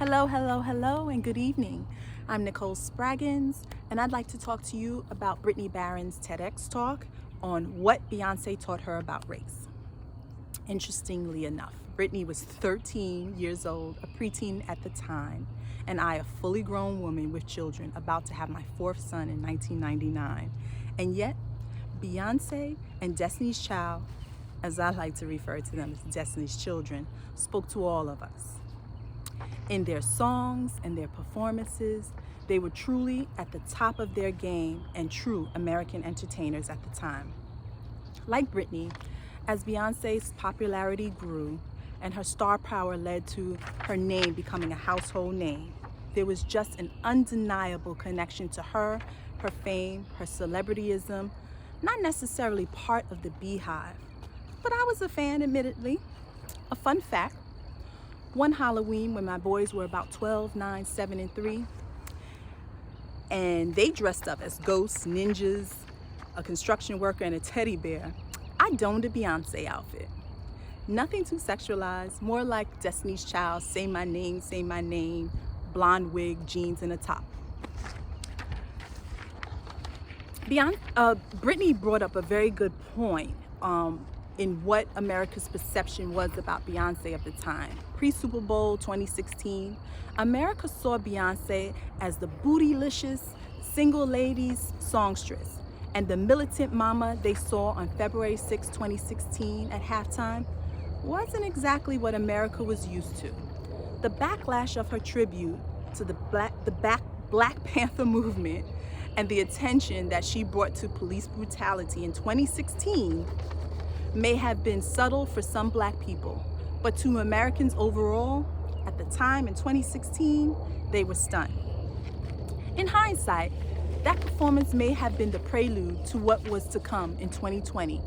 Hello, hello, hello, and good evening. I'm Nicole Spraggins, and I'd like to talk to you about Brittany Barron's TEDx talk on what Beyoncé taught her about race. Interestingly enough, Brittany was 13 years old, a preteen at the time, and I, a fully grown woman with children, about to have my fourth son in 1999. And yet, Beyoncé and Destiny's Child, as I like to refer to them as Destiny's Children, spoke to all of us. In their songs and their performances, they were truly at the top of their game and true American entertainers at the time. Like Brittany, as Beyoncé's popularity grew and her star power led to her name becoming a household name, there was just an undeniable connection to her fame, her celebrityism, not necessarily part of the Beehive, but I was a fan, admittedly. A fun fact: one Halloween when my boys were about 12, 9, 7, and 3, and they dressed up as ghosts, ninjas, a construction worker, and a teddy bear, I donned a Beyoncé outfit. Nothing too sexualized, more like Destiny's Child, say my name, blonde wig, jeans, and a top. Brittany brought up a very good point in what America's perception was about Beyoncé at the time. Pre-Super Bowl 2016, America saw Beyoncé as the bootylicious, single ladies songstress, and the militant mama they saw on February 6, 2016 at halftime wasn't exactly what America was used to. The backlash of her tribute to the Black Panther movement and the attention that she brought to police brutality in 2016 may have been subtle for some Black people, but to Americans overall, at the time in 2016, they were stunned. In hindsight, that performance may have been the prelude to what was to come in 2020,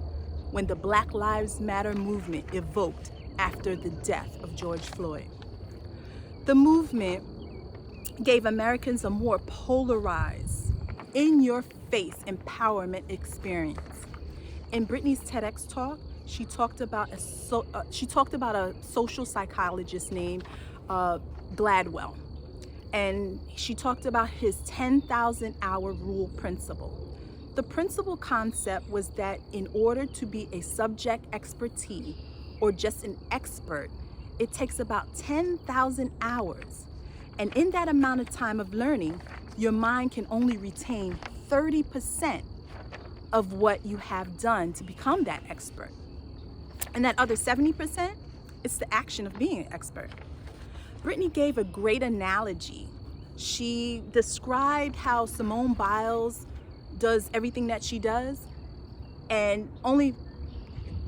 when the Black Lives Matter movement evoked after the death of George Floyd. The movement gave Americans a more polarized, in-your-face empowerment experience. In Brittany's TEDx talk, she talked about a social psychologist named Gladwell, and she talked about his 10,000-hour rule principle. The principal concept was that in order to be a subject expertise or just an expert, it takes about 10,000 hours, and in that amount of time of learning, your mind can only retain 30% of what you have done to become that expert. And that other 70%, it's the action of being an expert. Brittany gave a great analogy. She described how Simone Biles does everything that she does, and only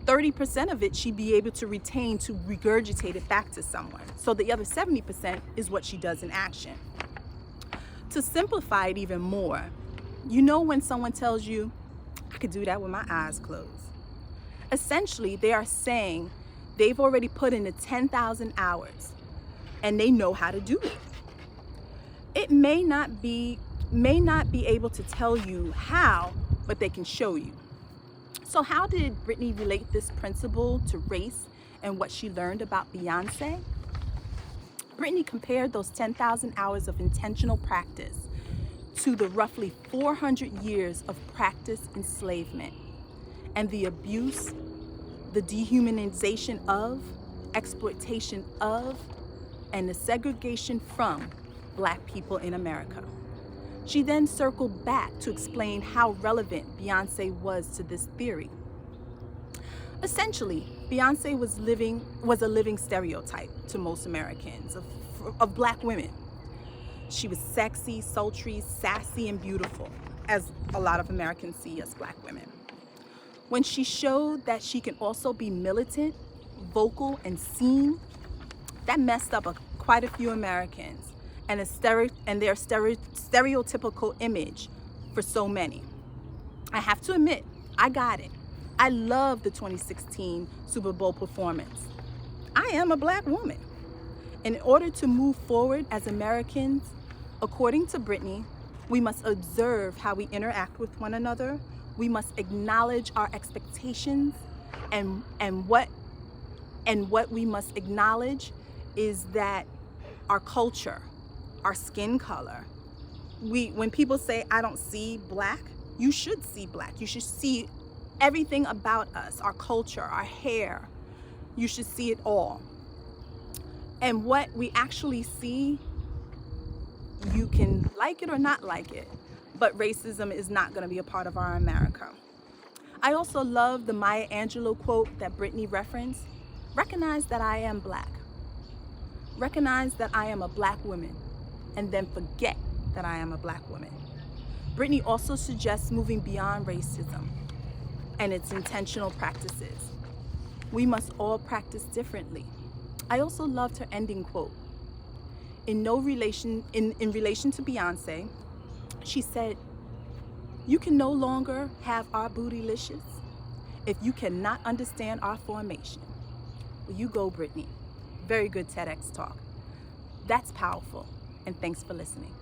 30% of it she'd be able to retain to regurgitate it back to someone. So the other 70% is what she does in action. To simplify it even more, you know when someone tells you, I could do that with my eyes closed. Essentially, they are saying they've already put in the 10,000 hours and they know how to do it. It may not be able to tell you how, but they can show you. So how did Brittany relate this principle to race and what she learned about Beyoncé? Brittany compared those 10,000 hours of intentional practice to the roughly 400 years of practice enslavement and the abuse, the dehumanization of, exploitation of, and the segregation from Black people in America. She then circled back to explain how relevant Beyoncé was to this theory. Essentially, Beyoncé was a living stereotype to most Americans of Black women. She was sexy, sultry, sassy, and beautiful, as a lot of Americans see us Black women. When she showed that she can also be militant, vocal, and seen, that messed up quite a few Americans and their stereotypical image for so many. I have to admit, I got it. I love the 2016 Super Bowl performance. I am a Black woman. In order to move forward as Americans, according to Brittany, we must observe how we interact with one another. We must acknowledge our expectations, and what we must acknowledge is that our culture, our skin color. When people say, I don't see black, you should see black. You should see everything about us, our culture, our hair. You should see it all. And what we actually see, you can like it or not like it, but racism is not going to be a part of our America. I also love the Maya Angelou quote that Brittany referenced. Recognize that I am black. Recognize that I am a black woman, and then forget that I am a black woman. Brittany also suggests moving beyond racism and its intentional practices. We must all practice differently. I also loved her ending quote. In relation to Beyoncé, she said, "You can no longer have our bootylicious if you cannot understand our formation." Well, you go, Brittany. Very good TEDx talk. That's powerful, and thanks for listening.